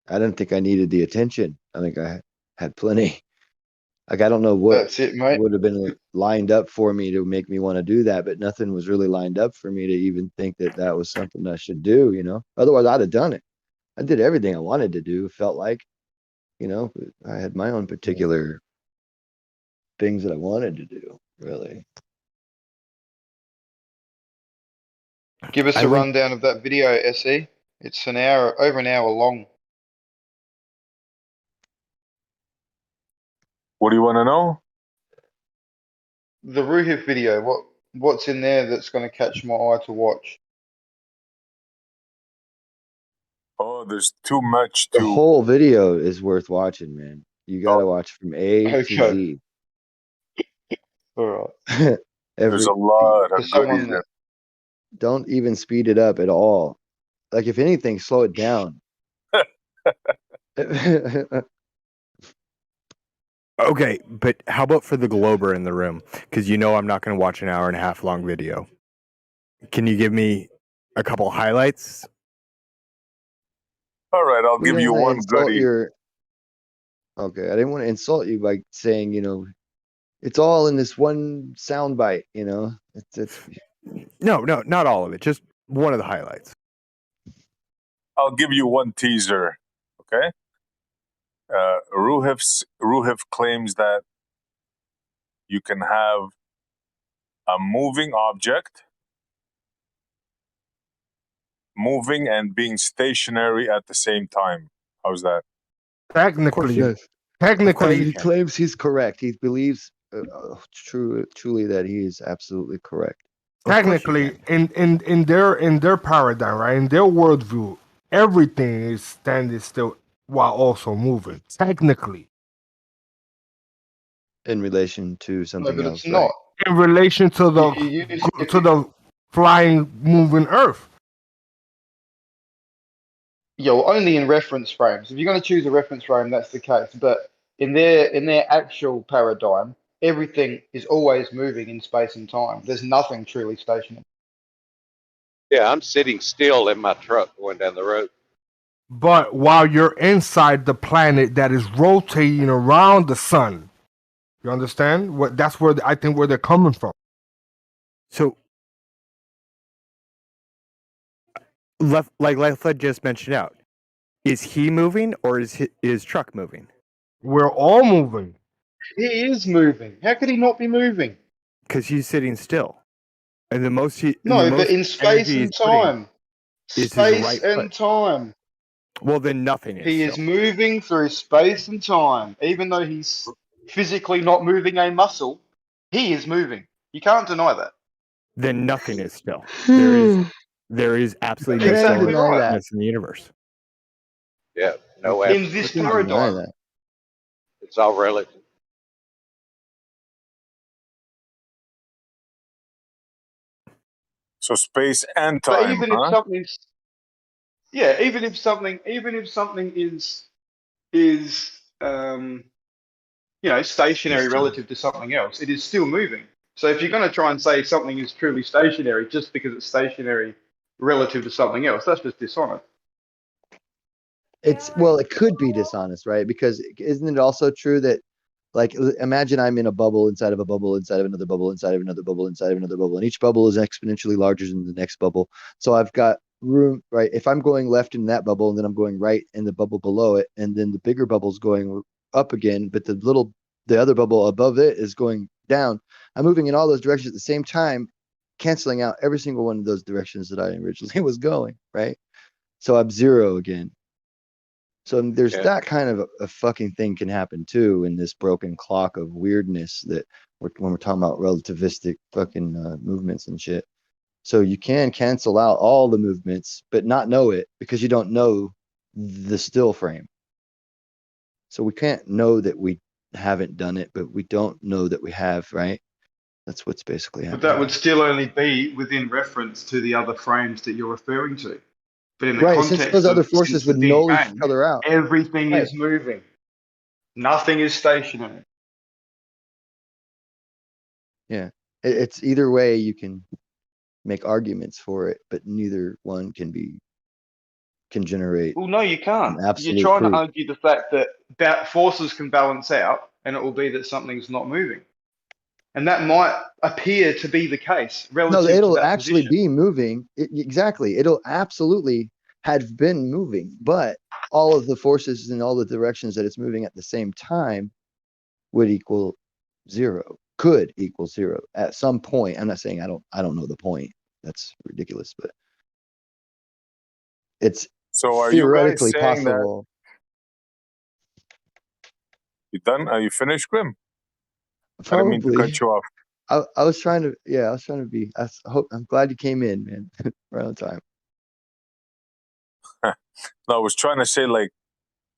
I didn't think I needed the attention. I think I had plenty. Like I don't know what That's it, mate. would have been lined up for me to make me want to do that, but nothing was really lined up for me to even think that that was something I should do, you know? Otherwise, I'd have done it. I did everything I wanted to do, felt like, you know, I had my own particular things that I wanted to do, really. Give us I a went. rundown of that video, SE. It's an hour, over an hour long. What do you want to know? The Ruhif video, what's in there that's going to catch my eye to watch? Oh, there's too much The to. whole video is worth watching, man. You got to Oh, watch from A to Okay, Z. all right. there's a Every lot For of goodies someone in. that, don't even speed it up at all. Like if anything, slow it down. Okay, but how about for the Glober in the room? Because you know I'm not going to watch an hour and a half long video. Can you give me a couple highlights? All right, I'll We give don't you want to one insult goodie. your. Okay, I didn't want to insult you by saying, you know, it's all in this one sound bite. You know, it's No, not all of it. Just one of the highlights. I'll give you one teaser. Okay. Ruhif claims that you can have a moving object moving and being stationary at the same time. How's that? of course he Technically, does. Of course, technically, he claims he's correct. He believes truly that he is absolutely correct. Of course you technically, can. in their paradigm, right, in their worldview, everything is standing still while also moving. Technically, In relation to no, something but it's else, not. right? in relation to the If you use, if to the flying, moving Earth. Yeah, well, only in reference frames. If you're going to choose a reference frame, that's the case. But in their actual paradigm, everything is always moving in space and time. There's nothing truly stationary. Yeah, I'm sitting still in my truck going down the road. But while you're inside the planet that is rotating around the sun, you understand? What that's where I think where they're coming from. So, like Lefled just mentioned out, is he moving or is truck moving? We're all moving. He is moving. How could he not be moving? Because he's sitting still, and the No, but most in space energy he's and putting time. is his Space right and foot. time. Well, then nothing is He is still. moving through space and time. Even though he's physically not moving a muscle, he is moving. You can't deny that. Then nothing is still. You There is absolutely no can still Exactly deny right. that. in the universe. Yeah, You no, can, In you this absolutely can not. deny paradigm. that. It's all relative. So space and But time, even if huh? something's yeah, even if something is stationary relative to something else, it is still moving. So if you're going to try and say something is truly stationary just because it's stationary relative to something else, that's just dishonest. It's well, it could be dishonest, right? Because isn't it also true that, like, imagine I'm in a bubble inside of a bubble inside of another bubble inside of another bubble inside of another bubble, and each bubble is exponentially larger than the next bubble. So I've got room, right? If I'm going left in that bubble, and then I'm going right in the bubble below it, and then the bigger bubble's going up again, but the other bubble above it is going down. I'm moving in all those directions at the same time, canceling out every single one of those directions that I originally was going, right? So I'm zero again. So there's Yeah. that kind of a fucking thing can happen too in this broken clock of weirdness that when we're talking about relativistic fucking movements and shit. So you can cancel out all the movements, but not know it because you don't know the still frame. So we can't know that we haven't done it, but we don't know that we have, right? That's what's basically But that happening. would still only be within reference to the other frames that you're referring to. But in the Right, since those context other of forces since the would Big null each Bang, other out. everything Right. is moving. Nothing is stationary. Yeah. It's either way you can make arguments for it, but neither one can can generate Well, no, you can't. an You're absolute trying to proof. argue the fact that forces can balance out, and it will be that something's not moving, and that might appear to be the case No, relative to it'll that actually position. be moving. Exactly. It'll absolutely have been moving, but all of the forces in all the directions that it's moving at the same time would equal zero, could equal zero at some point. I'm not saying I don't know the point. That's ridiculous, but it's So are you guys theoretically saying that possible. you done? Are you finished, Grim? I didn't mean to Probably. cut you off. I was trying to, yeah, I was trying to be, I'm glad you came in, man. Right on time. No, I was trying to say, like,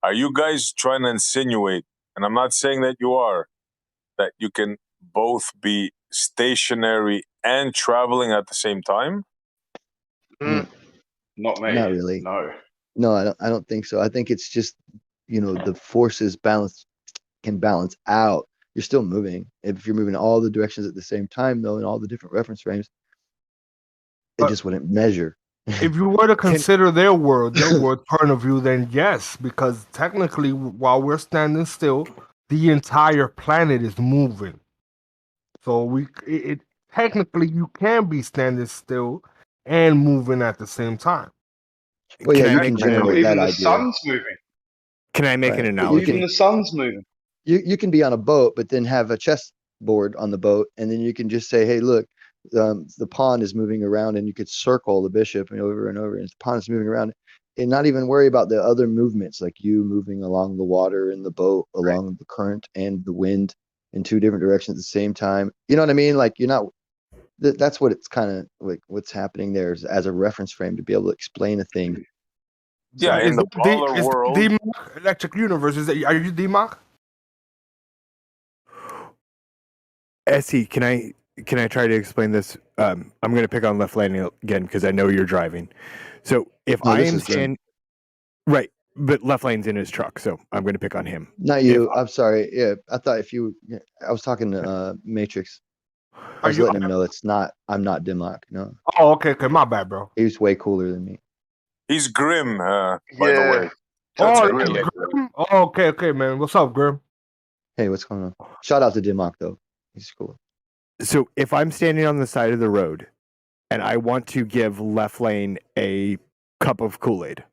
are you guys trying to insinuate, and I'm not saying that you are, that you can both be stationary and traveling at the same time? Not me. Not really. No. No, I don't think so. I think it's just, the forces can balance out. You're still moving. If you're moving all the directions at the same time, though, in all the different reference frames, it But just wouldn't measure. if you were to consider their world point of view, then yes, because technically, while we're standing still, the entire planet is moving. So it technically you can be standing still and moving at the same time. Well, yeah, Can I you make can an generate Even that the idea. sun's moving. Can I make Right. an But you Even analogy? the sun's moving. You can be on a boat, but then have a chessboard on the boat, and then you can just say, "Hey, look, the pawn is moving around," and you could circle the bishop and over, and the pawn is moving around, and not even worry about the other movements, like you moving along the water and the boat along the current and the wind in two different directions at the same time. You know what I mean? Like you're not. That's what it's kind of like. What's happening there is as a reference frame to be able to explain a thing. Yeah, in the polar world. The electric universe is that? Are you DMAC? Essie, can I try to explain this? I'm going to pick on left lane again because I know you're driving. So if No, I this am is Grim. stand right, but left lane's in his truck, so I'm going to pick on him. Not If you. I'm sorry. Yeah, I thought if you. Yeah, I was talking to Matrix. I was letting him know it's not. I'm not Dimlock. No, Oh, okay, my bad, bro. he was way cooler than me. He's Grim, by the Yeah. way. That's Oh, Grim. Grim? Oh, okay, man. What's up, Grim? Hey, what's going on? Shout out to Dimlock though. He's cool. So if I'm standing on the side of the road and I want to give left lane a cup of Kool-Aid,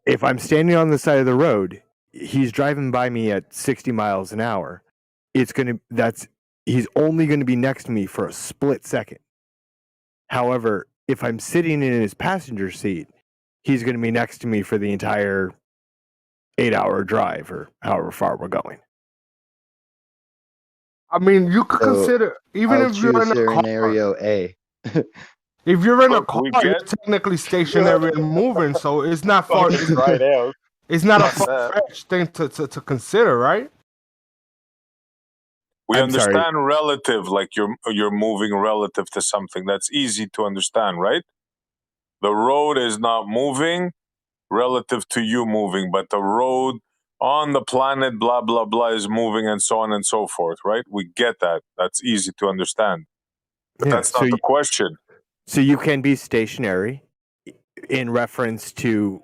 if I'm standing on the side of the road, he's driving by me at 60 miles an hour. He's only going to be next to me for a split second. However, if I'm sitting in his passenger seat, he's going to be next to me for the entire 8-hour drive or however far we're going. I mean, you could So, consider even I'll if you're choose in a car. scenario A. If you're in a Look, car, we you're get- technically stationary and moving, so it's not far. Right out. It's not a Yes. far-fetched thing to consider, right? We I'm sorry. understand relative, like you're moving relative to something. That's easy to understand, right? The road is not moving relative to you moving, but the road on the planet, blah blah blah, is moving, and so on and so forth, right? We get that. That's easy to understand. But Yeah, that's not the question. So you can be stationary in reference to,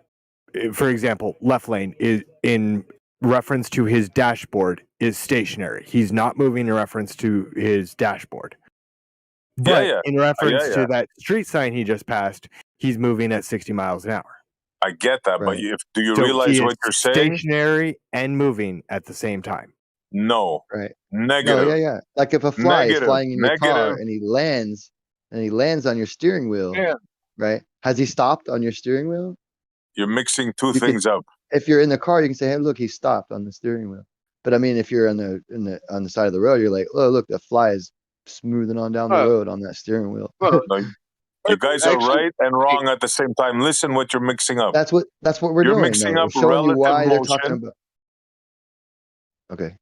for example, left lane is in reference to his dashboard is stationary. He's not moving in reference to his dashboard. But Yeah. in reference Yeah. to that street sign he just passed, he's moving at 60 miles an hour. I get that, but Right. do you So realize he what is you're saying? stationary and moving at the same time. No. Right. Negative. No, yeah. Like if a fly is Negative. flying in your car Negative. and he lands on your steering wheel, Yeah. right? Has he stopped on your steering wheel? You're mixing two You things up. If you're in the car, you can say, "Hey, look, he stopped on the steering wheel." But I mean, if you're on the side of the road, you're like, "Oh, look, the fly is smoothing on down the road on that steering wheel." Well, No, you guys are actually, right and wrong at the same time. Listen what you're mixing up. That's what we're You're doing. mixing Though. up We're showing you relative why they're talking motion. about. Okay.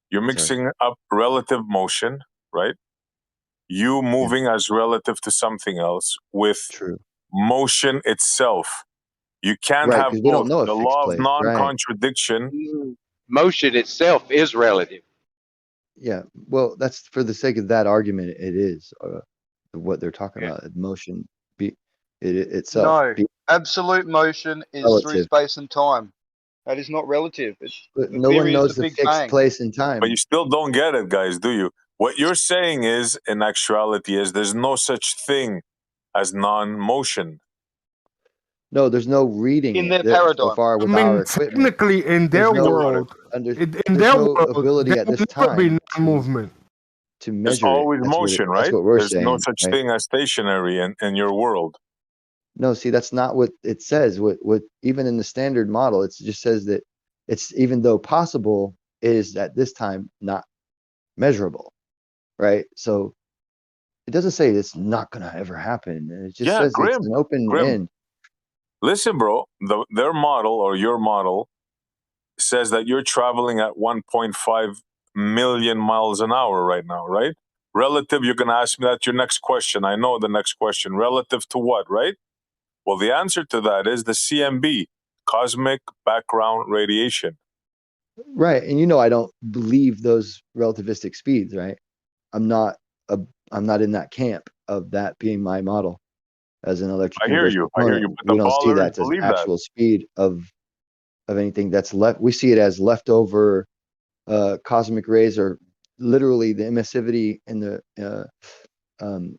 You're mixing up relative motion, right? You moving as relative to something else with True. motion itself. You can't Right, have because we both. don't know a The fixed law of place. Right. non-contradiction. motion itself is relative. Yeah. Well, that's for the sake of that argument. It is what they're talking Yeah. about. Motion itself. No, absolute motion is through Relative. space and time. That is not relative. But The no one theory is knows the the Big fixed Bang. place in But time. you still don't get it, guys, do you? What you're saying is, in actuality, is there's no such thing as non-motion. No, there's no reading In it their so paradigm. far I with mean, our equipment. technically, in There's their no world, under. in There's their no world, ability there at will this never be time non-movement. to There's measure it. always motion, That's right? what we're There's no saying, such right? thing as stationary in your world. No, see, that's not what it says. What even in the standard model, it just says that it's even though possible, it is at this time not measurable, right? So it doesn't say it's not gonna ever happen. It just Yeah, says it's Grim. an open Grim. end. Listen, bro, their model or your model says that you're traveling at 1.5 million miles an hour right now, right? Relative, you're going to ask me that your next question. I know the next question. Relative to what, right? Well, the answer to that is the CMB, cosmic background radiation. Right. And I don't believe those relativistic speeds, right? I'm not a I'm not in that camp of that being my model as an electric I hear universal you. I hear component. you. But We the don't see ballers that as believe that. actual speed of anything that's left. We see it as leftover cosmic rays, or literally the emissivity and the um,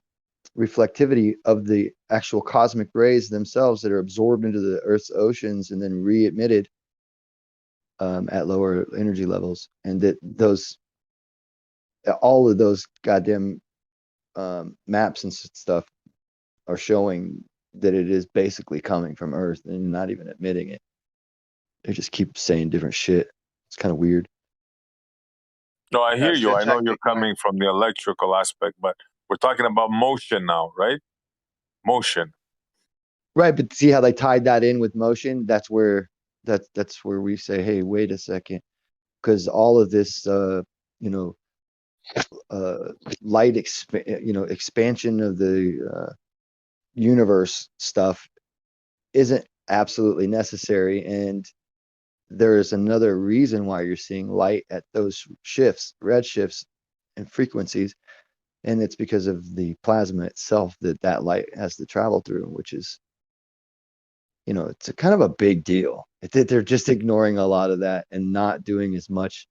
reflectivity of the actual cosmic rays themselves that are absorbed into the Earth's oceans and then re-emitted at lower energy levels, and that all of those goddamn maps and stuff are showing that it is basically coming from Earth and not even admitting it. They just keep saying different shit. It's kind of weird. No, I hear That's you. their I know you're tactic, mate. coming from the electrical aspect, but we're talking about motion now, right? Motion. Right, but see how they tied that in with motion? That's where we say, hey, wait a second, because all of this, you know, light expansion of the universe stuff isn't absolutely necessary, and there is another reason why you're seeing light at those shifts, red shifts and frequencies, and it's because of the plasma itself that light has to travel through, which is, it's a kind of a big deal. They're just ignoring a lot of that and not doing as much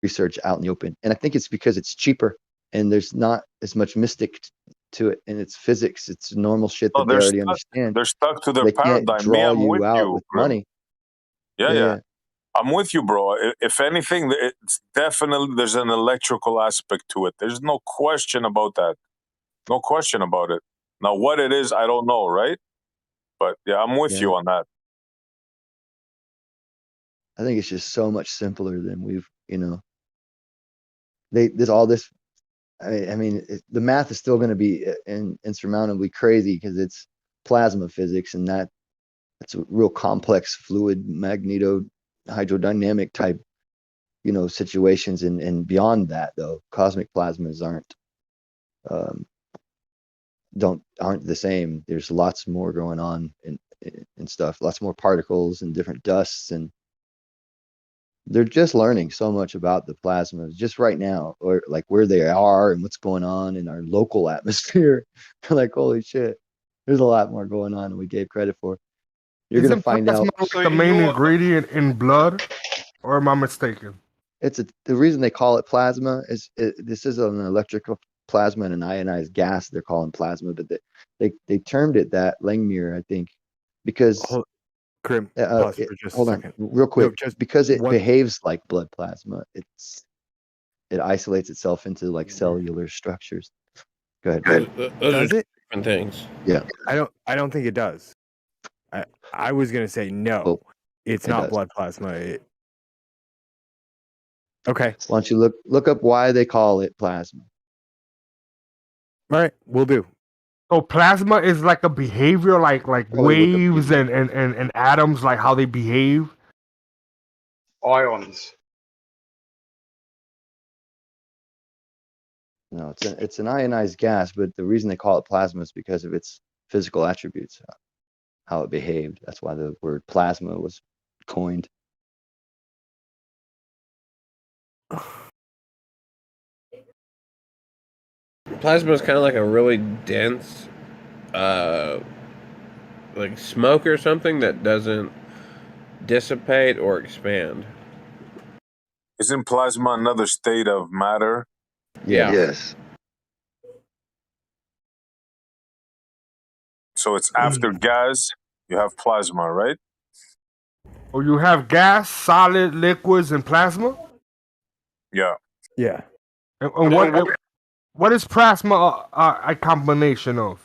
research out in the open. And I think it's because it's cheaper and there's not as much mystic to it, and it's physics. It's normal shit No, that they already understand. they're stuck to their They can't paradigm. Me, draw I'm you with out you, with Grim. money. Yeah, Yeah, yeah. yeah. I'm with you, bro. If anything, it's definitely there's an electrical aspect to it. There's no question about that. No question about it. Now, what it is, I don't know, right? But yeah, I'm with Yeah. you on that. I think it's just so much simpler than there's all this. The math is still going to be insurmountably crazy because it's plasma physics, and that's a real complex fluid magneto hydrodynamic type, situations. And beyond that, though, cosmic plasmas um, aren't the same. There's lots more going on and stuff, lots more particles and different dusts, and they're just learning so much about the plasmas just right now, or like where they are and what's going on in our local atmosphere. They're like, holy shit, there's a lot more going on than we gave credit for. You're gonna Isn't find plasma out. like So the in main your ingredient in blood, or am I mistaken? The reason they call it plasma is this is an electrical plasma and an ionized gas. They're calling plasma, but they termed it that, Langmuir, I think, because Grim, pause for just a hold on second. real No, quick, just because it one. behaves like blood plasma. It isolates itself into like cellular structures. Go ahead. Those are Does two it? different things. Yeah. I don't think it does. I was gonna say no. Well, It's it not does. blood plasma. Okay. Why don't you look up why they call it plasma? All right, we'll do. So plasma is like a behavior, like Probably look up waves PV. and atoms, like how they behave. ions. No, it's an ionized gas, but the reason they call it plasma is because of its physical attributes, how it behaved. That's why the word plasma was coined. Plasma is kind of like a really dense like smoke or something that doesn't dissipate or expand. Isn't plasma another state of matter? Yeah. Yes. So it's after gas, you have plasma, right? Or you have gas, solid, liquids, and plasma. Yeah. Yeah. And what is plasma a combination of?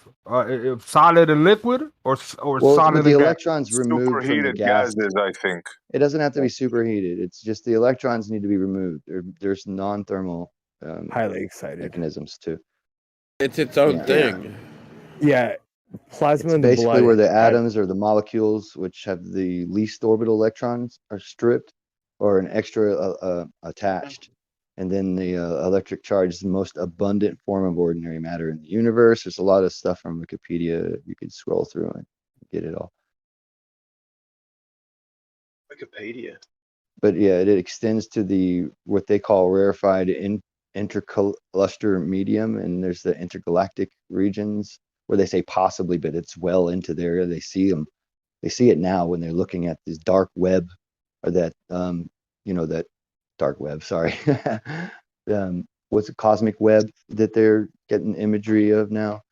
Solid and liquid, or Well, solid with the and gas? electrons removed from the Superheated gas, gases, I think. it doesn't have to be superheated. It's just the electrons need to be removed. There's non-thermal Highly excited. mechanisms too. It's its own Yeah. thing. Yeah. Plasma It's in the basically blood. where the atoms or the molecules which have the least orbital electrons are stripped or an extra attached. And then the electric charge is the most abundant form of ordinary matter in the universe. There's a lot of stuff from Wikipedia. You could scroll through and get it all. Wikipedia. But yeah, it extends to the what they call rarefied intercluster medium, and there's the intergalactic regions where they say possibly, but it's well into there. They see them. They see it now when they're looking at this dark web, or that that dark web. Sorry, what's a cosmic web that they're getting imagery of now,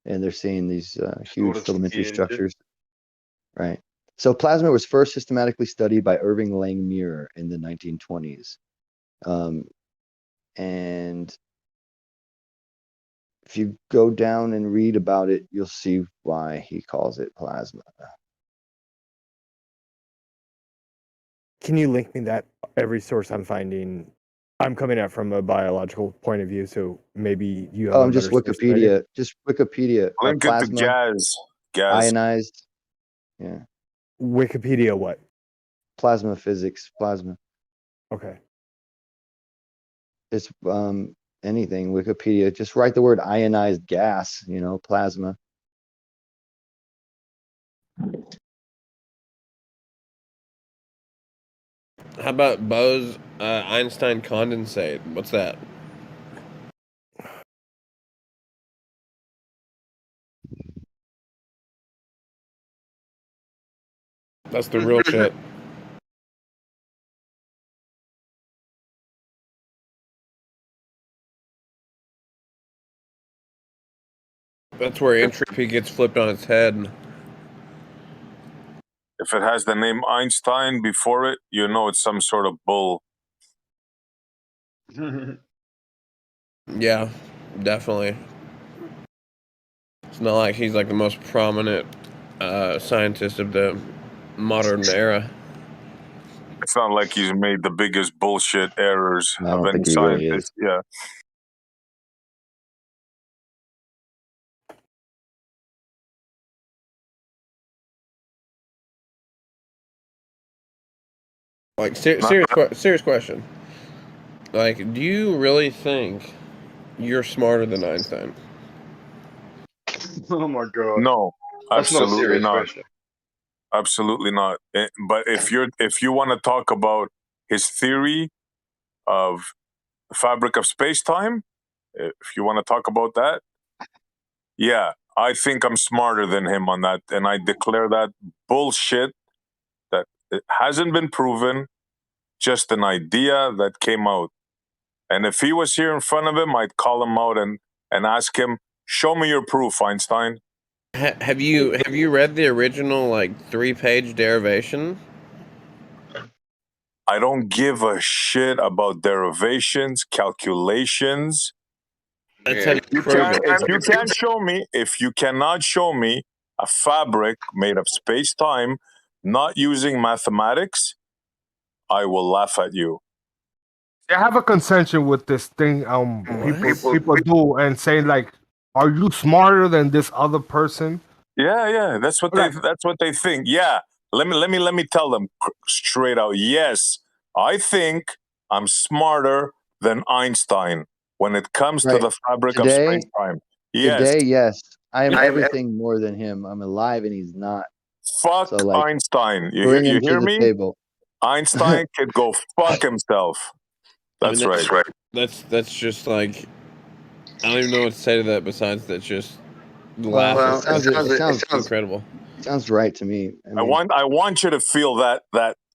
and they're seeing these huge of filamentary spaghetti. structures. Right. So plasma was first systematically studied by Irving Langmuir in the 1920s. And if you go down and read about it, you'll see why he calls it plasma. Can you link me that? Every source I'm finding, I'm coming at from a biological point of view, so maybe you have Oh, a I'm just better source than I do. Wikipedia. Just Wikipedia. Link it to Plasma, gas. Gas. ionized. Yeah. Wikipedia what? Plasma physics. Plasma. Okay. It's anything. Wikipedia. Just write the word ionized gas. Plasma. How about Bose Einstein condensate? What's that? That's the real shit. That's where entropy gets flipped on its head. If it has the name Einstein before it, you know it's some sort of bull. Yeah, definitely. It's not like he's like the most prominent scientist of the modern era. It's not like he's made the biggest bullshit errors I of don't any think he really is. scientist. Yeah. Like serious question. Like, do you really think you're smarter than Einstein? Oh my god. No, That's not a absolutely serious not. question. Absolutely not. But if you want to talk about his theory of the fabric of space-time, if you want to talk about that, yeah, I think I'm smarter than him on that, and I declare that bullshit. That it hasn't been proven, just an idea that came out. And if he was here in front of him, I'd call him out and ask him, "Show me your proof, Einstein." Have you read the original like 3-page derivation? I don't give a shit about derivations, calculations. That's Yeah. how you prove it. If you cannot show me a fabric made of space-time not using mathematics, I will laugh at you. I have a contention with this thing. People do and saying like, "Are you smarter than this other person?" Yeah, that's what they think. Yeah, let me tell them straight out. Yes, I think I'm smarter than Einstein when it comes to Right. the fabric Today- of space-time. Yes, Today, yes. I am everything more than him. I'm alive and he's not. fuck So, like, Einstein. You Bring him to hear the me? table. Einstein could go fuck himself. That's right. That's just like, I don't even know what to say to that besides that's just Well, laugh. it sounds Incredible. sounds right to me. I want you to feel that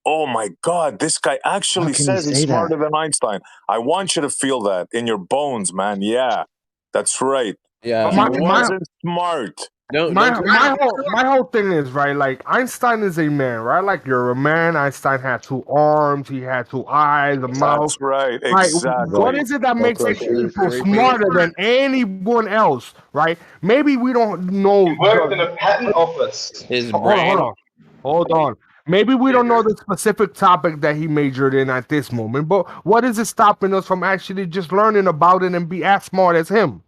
oh my God, this guy actually How can you says he's say that? smarter than Einstein. I want you to feel that in your bones, man. Yeah, that's right. Yeah. He My wasn't smart. my whole thing is right. Like Einstein is a man, right? Like you're a man. Einstein had 2 arms. He had 2 eyes, a mouth. That's right. Right. Exactly. What is it that makes Velcro these shoes. people smarter than anyone else? Right? Maybe we don't know. He worked in a patent office. His Hold brain. on. Hold on. Maybe we don't know the specific topic that he majored in at this moment, but what is it stopping us from actually just learning about it and be as smart as him?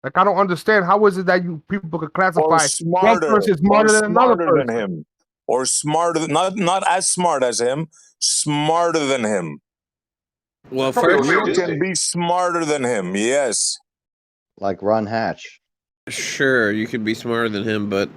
Like I don't understand. How is it that you people could Or classify one smarter. person Or smarter than another smarter than person? him. Or smarter, not as smart as him, smarter than him. Well, Probably first, You autistic. can be smarter than him. Yes. Like Ron Hatch. sure, you could be smarter than him, but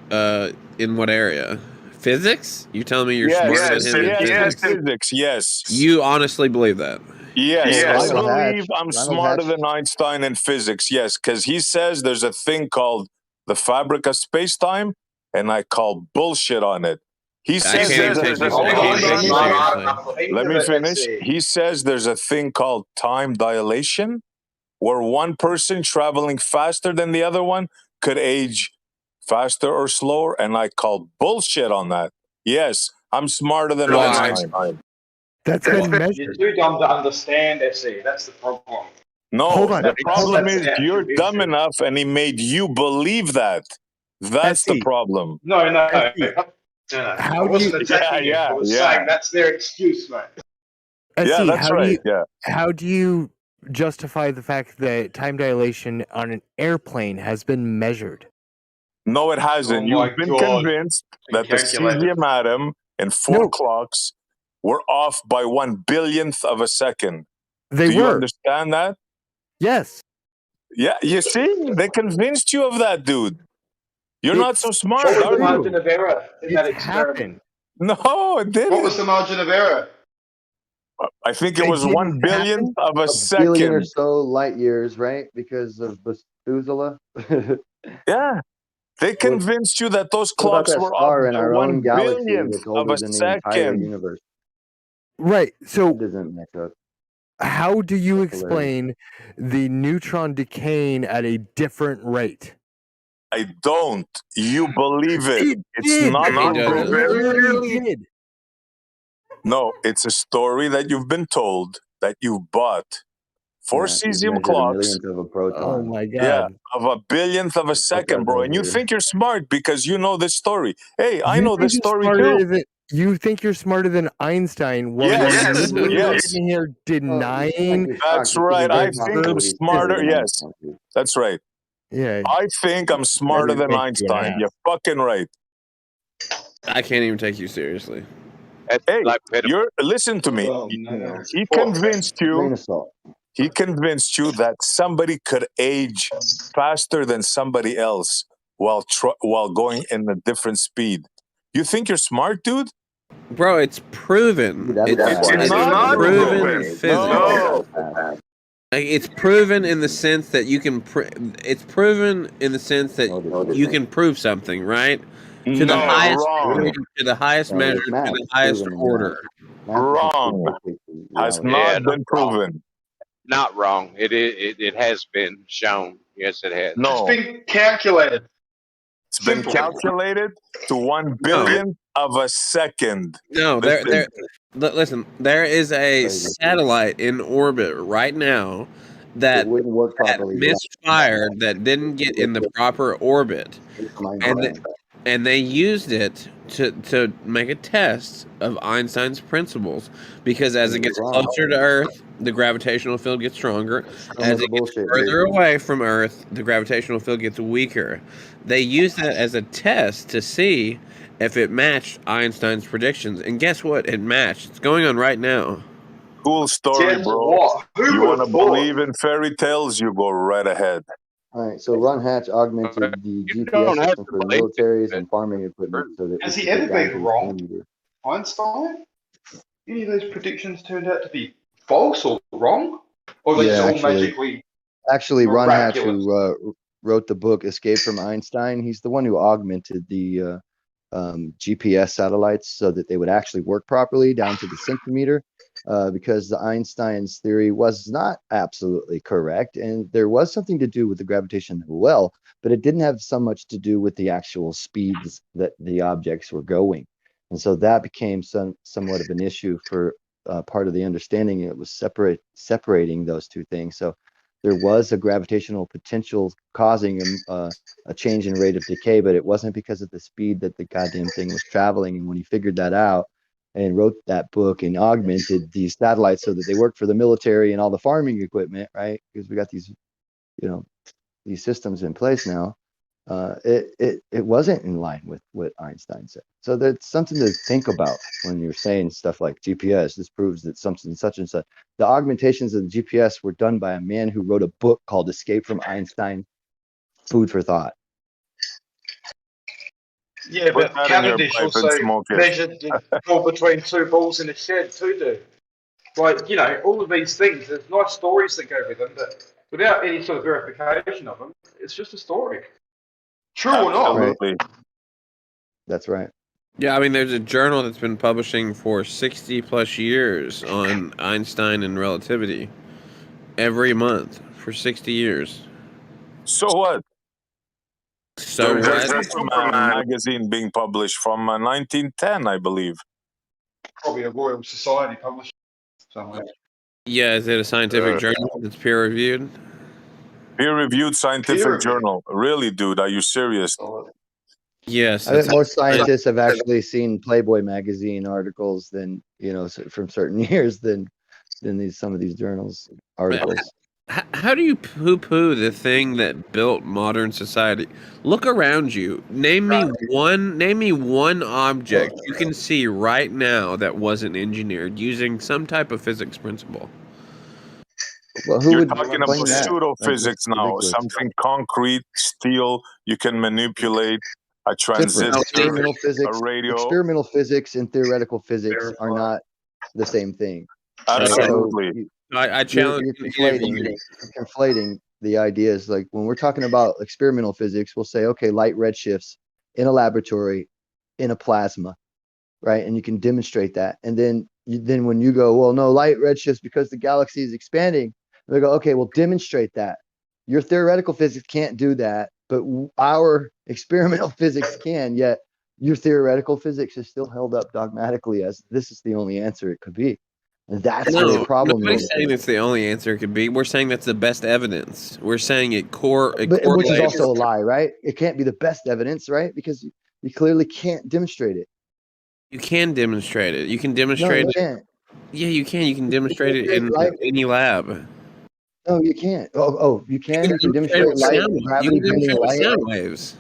in what area? Physics? You telling me you're Yes. smarter than him in physics? Physics. Yes. You honestly believe that? Yes, Well, I Ronald believe Hatch- I'm Ronald smarter Hatch- than Einstein in physics. Yes, because he says there's a thing called the fabric of space-time, and I call bullshit on it. He says can't there's even a, take you- I hold can't even on, take you seriously. let me finish. He says there's a thing called time dilation, where one person traveling faster than the other one could age faster or slower, and I call bullshit on that. Yes, I'm smarter than Why? Einstein. that's been You're measured. too dumb to understand, SE. That's the problem. No, Hold on. the problem That's is the actual you're dumb issue. enough and he made you believe that. That's the SE. problem. No. SE. No. How I do wasn't you- attacking you. I was saying that's their excuse, mate. Yeah, SE, that's right. Yeah. how do you justify the fact that time dilation on an airplane has been measured? No, it hasn't. Oh my You've been God. convinced And that the calculated. cesium atom and four No. clocks were off by 1 billionth of a second. They Do you were. understand that? Yes. Yeah, you see, they convinced you of that, dude. You're not so smart, What was are the you? margin of error in that It's experiment? happened. No, it What was didn't. the margin of error? I think it It was didn't 1 billionth of a A billion or second. so light years, right? Because of Methuselah. Yeah. They convinced you that those What about clocks that were off star in by our own galaxy 1 billionth that's of older a than the entire second? universe? Right. So It doesn't match up. how do you That's hilarious. explain the neutron decaying at a different rate? I don't. You believe it. It's did. not He doesn't. proven. It literally did. No, it's a story that you've been told that you bought. Four Yeah, he's cesium measured a clocks, millionth of a proton. Oh my god. yeah, of a billionth of a Fuck second, that bro. And you dude. think you're smart because you know this story. Hey, I You know think this you're story smarter too. than- you think you're smarter than Einstein while Yes, you're yes, literally yes. sitting here Oh, denying. you're That's shocked because right. you're I very think comfortable I'm with he's smarter. than Yes, Einstein, too. that's right. Yeah. I think I'm smarter than Makes you an Einstein. ass. You're fucking right. I can't even take you seriously. That's Hey, like pedophile. listen to me. Oh, no. He convinced you. Grain of salt. He convinced you that somebody could age faster than somebody else while going in a different speed. You think you're smart, dude? Bro, it's proven. Dude, that's It's, bad. it's not proven proven. physics. No. Like, it's proven in the sense that you can. It's proven in the sense that you can prove something, right? To the No, highest wrong. degree, to the highest No, measure, it's to math. the It's highest proven in order. Math is Wrong. statistics, Has reality. not Yeah, been proven. Not wrong. It has been shown. Yes, it has. It's No, been calculated. it's been Simple. calculated to 1 billionth of a second. No, Listen. listen. There is a Crazy. satellite in orbit right now that It wouldn't work properly. misfired, that didn't get in the proper orbit, and they used it to make a test of Einstein's principles, because as it gets closer to Earth, the gravitational field gets stronger. As it gets further away from Earth, the gravitational field gets weaker. They used that as a test to see if it matched Einstein's predictions, and guess what? It matched. It's going on right now. Cool story, Guess bro. what? Who You would want to have thought? believe in fairy tales? You go right ahead. All right, so Ron Hatch augmented the You GPS don't have system to for the believe militaries it. and farming equipment so that Has it he could ever get down been to his wrong? centimeter. Einstein? Any of those predictions turned out to be false or wrong? Or they just all magically Actually, Ron Hatch, miraculous? wrote the book Escape from Einstein. He's the one who augmented the GPS satellites so that they would actually work properly down to the centimeter, because the Einstein's theory was not absolutely correct, and there was something to do with the gravitational well, but it didn't have so much to do with the actual speeds that the objects were going, and so that became somewhat of an issue for part of the understanding. It was separating those two things. So there was a gravitational potential causing a change in rate of decay, but it wasn't because of the speed that the goddamn thing was traveling. And when he figured that out and wrote that book and augmented these satellites so that they worked for the military and all the farming equipment, right? Because we got these, you know, these systems in place now. It wasn't in line with what Einstein said. So that's something to think about when you're saying stuff like GPS. This proves that something such and such. The augmentations of the GPS were done by a man who wrote a book called Escape from Einstein. Food for thought. Yeah, Put but that in your Cavendish pipe and also smoke it. measured the pull between two balls in a shed too, dude. Like, you know, all of these things, there's nice stories that go with them, but without any sort of verification of them, it's just a story. True or not. Right. Absolutely. That's right. Yeah, I mean, there's a journal that's been publishing for 60 plus years on Einstein and relativity every month for 60 years. So what? So There's a what? Superman magazine being published from 1910, I believe. Probably a Royal Society publisher somewhere. Yeah, is it a scientific journal that's peer reviewed? Peer-reviewed scientific Peer review. journal. Really, dude? Are you serious? Yes. I bet It's more scientists have actually seen Playboy magazine articles than, you know, from certain years than some of these journals articles. How do you poo-poo the thing that built modern society? Look around you. Name me one object you can see right now that wasn't engineered using some type of physics principle. Well, who You're would talking claim about that? Like, that's pseudo-physics now. ridiculous. Something concrete, steel, you can manipulate, a Different. transistor, a radio. Experimental physics and theoretical physics are not the same thing, right? Okay. So Absolutely. I challenge you're any of you. conflating the ideas. Like when we're talking about experimental physics, we'll say, okay, light redshifts in a laboratory in a plasma, right? And you can demonstrate that. And then when you go, well, no, light redshifts because the galaxy is expanding, they go, okay, well, demonstrate that. Your theoretical physics can't do that, but our experimental physics can. Yet your theoretical physics is still held up dogmatically as this is the only answer it could be. And that's where the No, problem nobody's is. saying it's the only answer it could be. We're saying that's the best evidence. We're saying it But which is correlates. also a lie, right? It can't be the best evidence, right? Because you clearly can't demonstrate it. You can demonstrate it. You can No, demonstrate you it. can't. Yeah, you can. You can demonstrate it in Light. any lab. No, you can't. Oh, you can. You can demonstrate demonstrate light, You gravity can bending demonstrate with light. sound waves.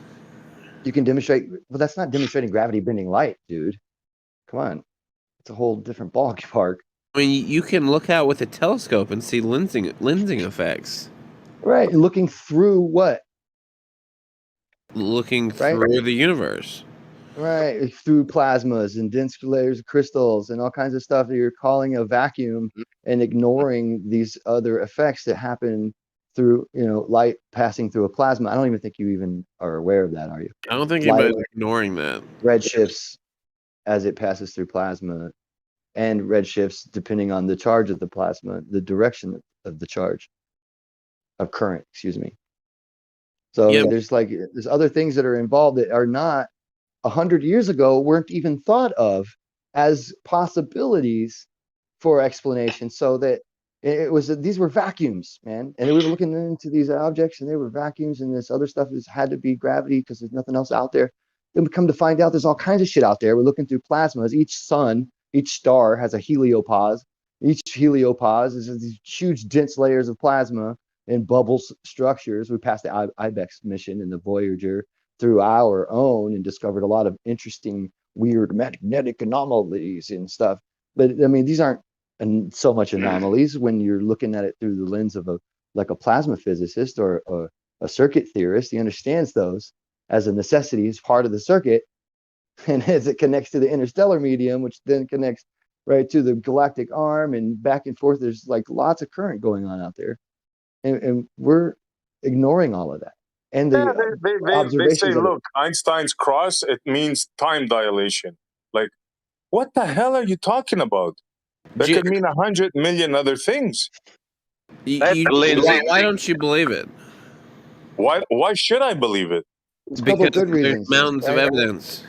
You can demonstrate. Well, that's not demonstrating gravity bending light, dude. Come on, it's a whole different ballpark. I mean, you can look out with a telescope and see lensing effects. Right, looking through what? Looking Right, through the universe. right, through plasmas and dense layers of crystals and all kinds of stuff that you're calling a vacuum and ignoring these other effects that happen through, you know, light passing through a plasma. I don't even think you even are aware of that, are you? I don't think Light anybody's ignoring that. redshifts as it passes through plasma, and redshifts depending on the charge of the plasma, the direction of the charge of current, excuse me. So Yeah, there's other things that are involved that are not 100 years ago weren't even thought of as possibilities for explanation. So that it was these were vacuums, man, and we were looking into these objects, and they were vacuums, and this other stuff had to be gravity because there's nothing else out there. Then we come to find out there's all kinds of shit out there. We're looking through plasmas. Each sun, each star has a heliopause. Each heliopause is these huge dense layers of plasma and bubble structures. We passed the IBEX mission and the Voyager through our own and discovered a lot of interesting, weird magnetic anomalies and stuff. But I mean, these aren't so much anomalies when you're looking at it through the lens of a plasma physicist or a circuit theorist. He understands those as a necessity, as part of the circuit, and as it connects to the interstellar medium, which then connects right to the galactic arm and back and forth. There's like lots of current going on out there, and we're ignoring all of that. and Yeah, the they say, observations of it. look, Einstein's cross, it means time dilation. Like, what the hell are you talking about? That J- could mean 100 million other things. why don't you believe it? Why should I believe it? It's a couple Because good there's reasons, mountains of right? evidence.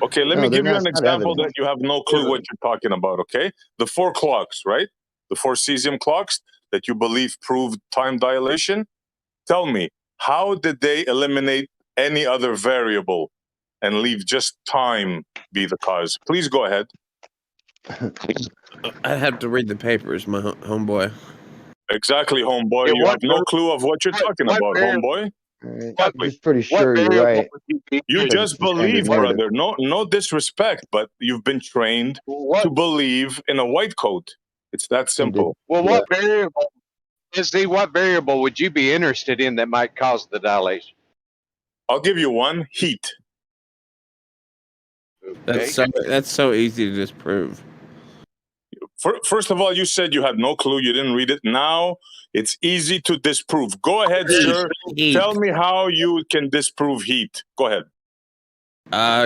Okay, let No, me they're give you not. an It's not example evidence. that you have no clue what you're talking about, okay? The 4 clocks, right? The 4 cesium clocks that you believe proved time dilation. Tell me, how did they eliminate any other variable and leave just time be the cause? Please go ahead. I'd have to read the papers, my homeboy. Exactly, homeboy. Yeah, You have no clue of what you're talking what about, variable? homeboy. All right. I'm Exactly. just pretty What sure you're variable right would you be You because using? it's just the standard believe, narrative. brother. No disrespect, but you've been trained What? to believe in a white coat. It's that simple. Well, Yeah. what variable? What variable would you be interested in that might cause the dilation? I'll give you one: heat. Okay. That's so easy to disprove. First of all, you said you had no clue. You didn't read it. Now it's easy to disprove. Go ahead, sir. Heat. Tell me how you can disprove heat. Go ahead.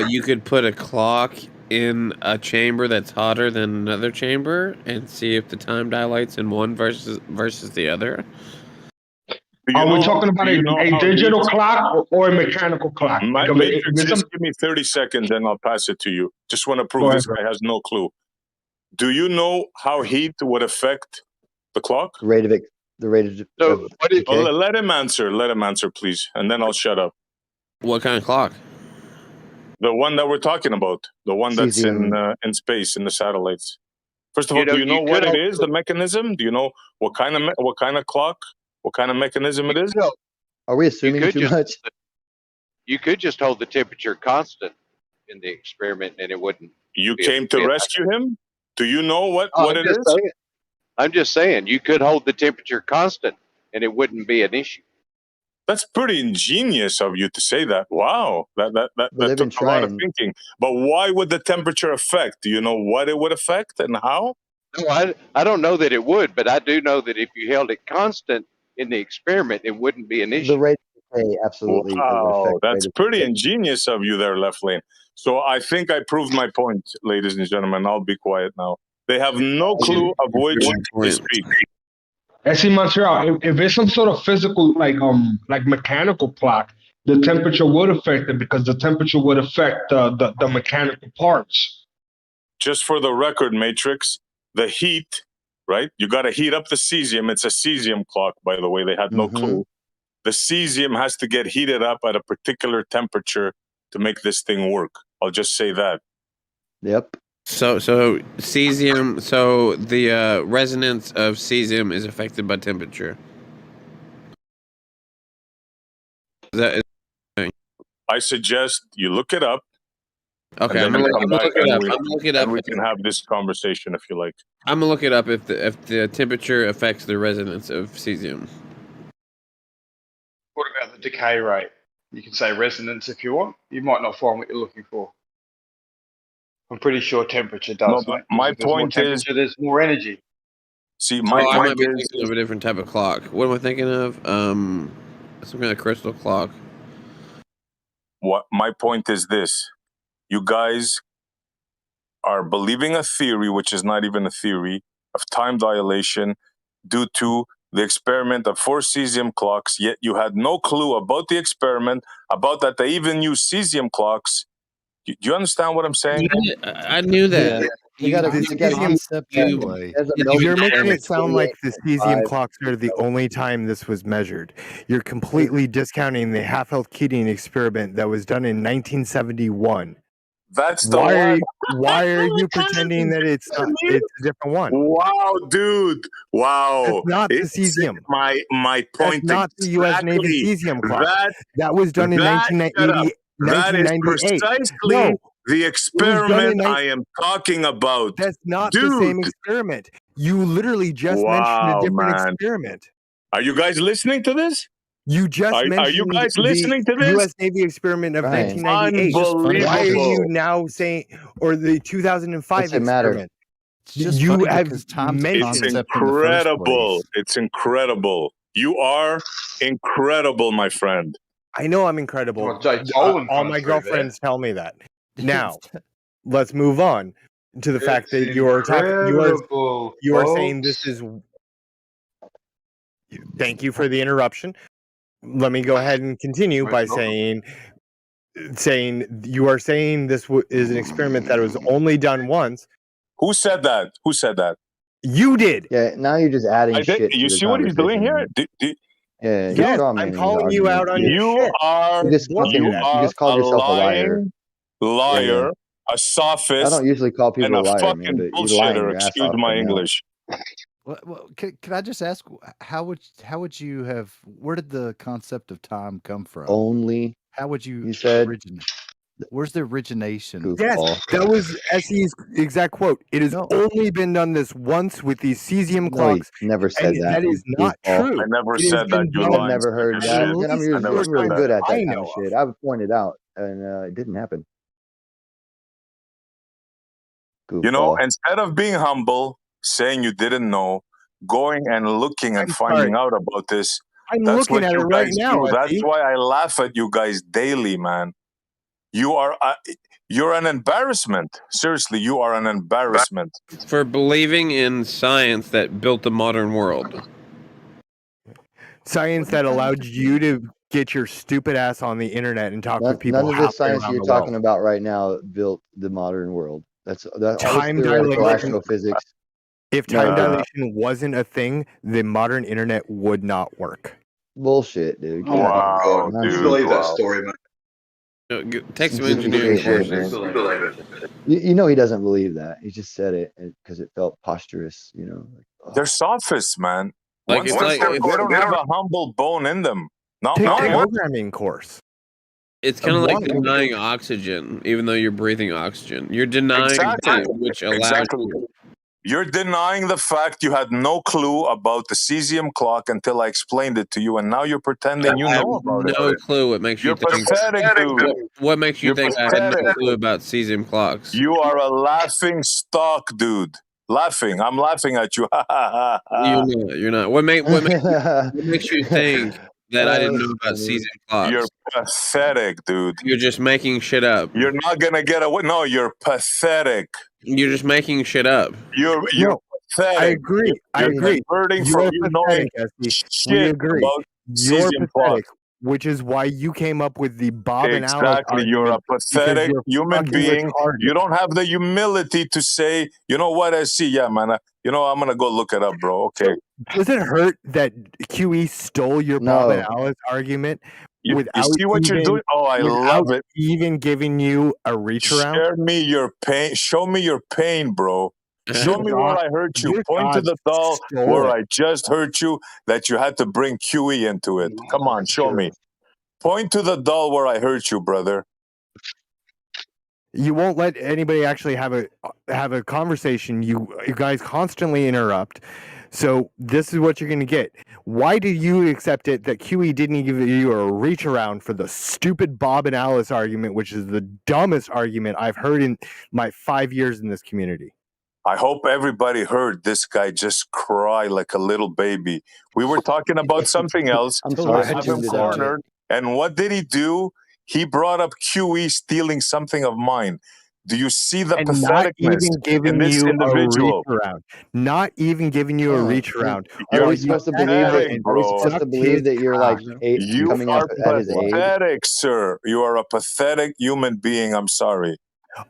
You could put a clock in a chamber that's hotter than another chamber and see if the time dilates in one versus the other. Do you Are we know? talking about Do you know a how digital heat? clock or a mechanical clock? Like if Matrix, it's just give me 30 seconds and I'll pass it to you. Just want to go prove ahead, this guy has no clue. Do you know how heat would affect the clock? The rate of it, the rate of So what is? decay. Well, let him answer. Let him answer, please. And then I'll shut up. What kind of clock? The one that we're talking about. The one that's Cesium. in space, in the satellites. First of all, do you know You what could it is, the mechanism? Do you know what kind of clock, what kind of mechanism it is? Are we assuming could too just- much? You could just hold the temperature constant in the experiment, and it wouldn't. You be a- came to be a- rescue him? Do you know what I'm it just is? saying. I'm just saying you could hold the temperature constant, and it wouldn't be an issue. That's pretty ingenious of you to say that. Wow, But that they've been took a lot of trying. thinking. But why would the temperature affect? Do you know what it would affect and how? No, I don't know that it would, but I do know that if you held it constant in the experiment, it wouldn't be an The issue. rate of decay absolutely would affect Wow, the that's rate of pretty decay. ingenious of you there, Left Lane. So I think I proved my point, ladies and gentlemen. I'll be quiet now. They have no clue of which they speak. And see, Montreal, if it's some sort of physical, like mechanical clock, the temperature would affect it because the temperature would affect the mechanical parts. Just for the record, Matrix, the heat, right? You got to heat up the cesium. It's a cesium clock, by the way. They had no clue. The cesium has to get heated up at a particular temperature to make this thing work. I'll just say that. Yep. So cesium. So the resonance of cesium is affected by temperature. Is I suggest you look it up. okay? And I'm then gonna you come look back it and up. we, I'm gonna look it up. and we can have this conversation if you like. I'm gonna look it up if the temperature affects the resonance of cesium. What about the decay rate? You can say resonance if you want. You might not find what you're looking for. I'm pretty sure temperature does, No, mate. my If there's more point is, temperature, there's more energy. see, my I point might be is, thinking of a different type of clock. What am I thinking of? Some kind of crystal clock. what my point is this: you guys are believing a theory which is not even a theory of time dilation due to the experiment of 4 cesium clocks, yet you had no clue about the experiment, about that they even use cesium clocks. Do you understand what I'm saying? Yeah, I knew that. They got the to get cesium- You're making it sound like the cesium clocks are the only time this was measured. You're completely discounting the half-health Keating experiment that was done in 1971. That's the one. Why are you pretending that it's a different one? Wow, dude! Wow, That's not the It's cesium. My point. That's not the U.S. Navy exactly. cesium clock. That That was done in shut up. That is 1998. precisely No, the experiment in I am talking about. that's not Dude. the same experiment. You literally just mentioned a Wow, different man. experiment. Are you guys listening to this? You just Are you mentioned guys listening to the this? U.S. Navy experiment of Right. 1998. Unbelievable. Why are you now saying, or the 2005 What's it matter? experiment? It's just You funny have because Tom's mentioned It's concept in the first incredible. place. It's incredible. You are incredible, my friend. I know I'm incredible. Well, Jay Tolan All comes my through girlfriends tell me that. Now, let's move on to the there. fact It's that you are talking. incredible, You are saying this folks. is. Thank you for the interruption. Let me go ahead and continue by saying you are saying this is an experiment that was only done once. Who said that? Who said that? You did. Yeah, now you're just adding I did. shit to You the see what he's doing conversation. here? Yeah, you're Yes, straw I'm manning his calling you argument. out on your shit. You just Looking fucking at you are just called a yourself a liar. liar, a I sophist, don't usually call and people a a liar, man, fucking but you're lying bullshitter. your ass Excuse off my right now. English. Well, can I just ask, how would you have? Where did the concept of time come from? Only, How would you he said, originate? Where's the origination? Yes, goofball. that was SE's exact quote. It has No. only been done this once with these cesium No, he clocks, never said and that. that is you not goofball. true. I never It has said that. been You done I've lying never sack heard of that. at shit. Man, least I never you're four said real times that. good at I that kind know of of. shit. I've pointed out, and it didn't happen. You know, Goofball. instead of being humble, saying you didn't know, going and looking and I'm finding sorry. out about this, I'm that's looking what at it you right guys now, do. That's SE. why I laugh at you guys daily, man. You are you're an embarrassment. Seriously, you are an embarrassment. For believing in science that built the modern world. Science that allowed you to get your stupid ass on the internet and talk with people None of this halfway science around you're the talking world. about right now built the modern world. That's all this Time theoretical dilation. astrophysics. If time No, dilation wasn't a thing, the modern internet would not work. bullshit, dude. Get Oh out of my here. Wow, god, you dude. believe that Wow. story, man? Take some Some goofy engineering shit, man. courses. You believe it. You know he doesn't believe that. He just said it because it felt posturous. You know, like, They're sophists, man. Like Once it's they're like they don't have a humble bone in them. Not Take one. a programming course. it's kind of like One. denying oxygen, even though you're breathing oxygen. You're denying Exactly. that which allows Exactly. you. You're denying the fact you had no clue about the cesium clock until I explained it to you, and now you're pretending you I have know about it. no clue what makes You're you think. pathetic, dude. What makes you You're think I had no pathetic. clue about cesium clocks? You are a laughing stock, dude. Laughing. I'm laughing at you. Ha ha ha ha. You're not. You're not. What makes you think that I didn't that's know about funny. cesium clocks? You're pathetic, dude. You're just making shit up. You're not gonna get away. No, you're pathetic. You're just making shit up. You're No, pathetic. I agree. I You're agree. diverting You from are you knowing pathetic, SE. We shit agree. about You're cesium clock. pathetic, which is why you came up with the Bob and Alice Exactly. You're a argument because pathetic you're human fucking being. retarded. You don't have the humility to say, you know what, I see. Yeah, man. You know, I'm going to go look it up, bro. Okay. Does it hurt that QE stole your Bob and No, Alice argument You without see what you're even doing? Oh, I without love it. even giving you a reach around? Share me your pain. Show me your pain, bro. Show Good me where God, I hurt you. good Point to God, the doll stole where it. I just hurt you that you had to bring QE into it. Come on, that's show true. me. Point to the doll where I hurt you, brother. You won't let anybody actually have a conversation. You guys constantly interrupt. So this is what you're going to get. Why do you accept it that QE didn't give you a reach around for the stupid Bob and Alice argument, which is the dumbest argument I've heard in my 5 years in this community? I hope everybody heard this guy just cry like a little baby. We were talking about something else. I'm Totally sorry. I I have him tuned it out. cornered. And what did he do? He brought up QE stealing something of mine. Do you see the And not patheticness even in giving this you a reach individual? around. Not even giving you a Oh, reach then around. are You're we While you supposed to sat believe there that? pathetic, and Are we bro. supposed to sucked believe his that you're cock. like You coming up are at his aid? pathetic, sir. You are a pathetic human being. I'm sorry.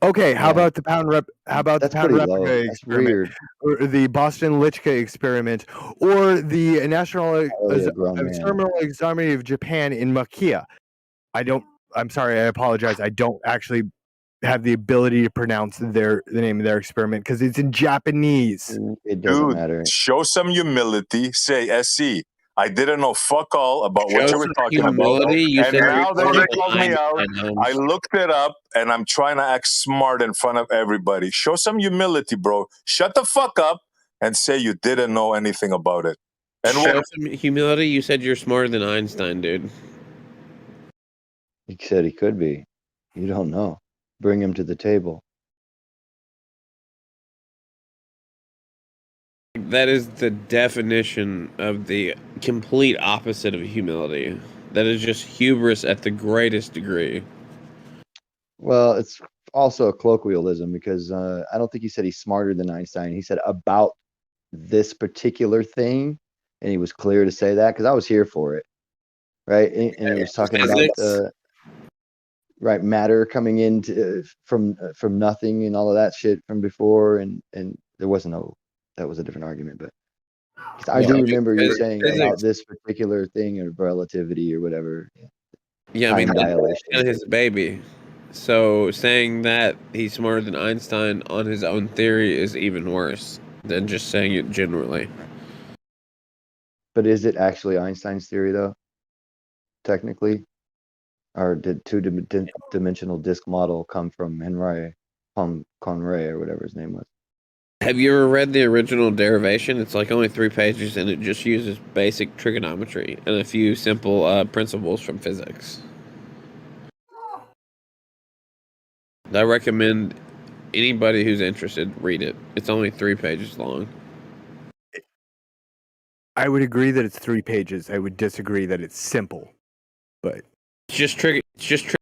Okay, how Yeah, about the pound rep? How about the that's pound pretty low. replica That's experiment, weird. or the Boston Lichka experiment, or the National Probably a grown man. Terminal Examiner of Japan in Makia? I'm sorry. I apologize. I don't actually have the ability to pronounce the name of their experiment because it's in Japanese. It doesn't Dude, matter. show some humility. Say, SC, I didn't know fuck all about what Show you were some talking about. humility. You And said now that you called me out, Einstein. I looked it up and I'm trying to act smart in front of everybody. Show some humility, bro. Shut the fuck up and say you didn't know anything about it. And Show some humility. You said you're smarter than Einstein, dude. He said he could be. You don't know. Bring him to the table. That is the definition of the complete opposite of humility. That is just hubris at the greatest degree. Well, it's also a colloquialism because I don't think he said he's smarter than Einstein. He said about this particular thing, and he was clear to say that because I was here for it, right? And he was talking about Physics. Right, matter coming into from nothing and all of that shit from before, and there wasn't no, that was a different argument, but 'cause I do remember you saying about Physics. this particular thing of relativity or whatever, Yeah, I mean, time that's dilation. his baby. So saying that he's smarter than Einstein on his own theory is even worse than just saying it generally. But is it actually Einstein's theory though? Technically, or did two-dimensional disk model come from Henry Conray or whatever his name was? Have you ever read the original derivation? It's like only 3 pages, and it just uses basic trigonometry and a few simple principles from physics. I recommend anybody who's interested read it. It's only 3 pages long. I would agree that it's 3 pages. I would disagree that it's simple, but It's just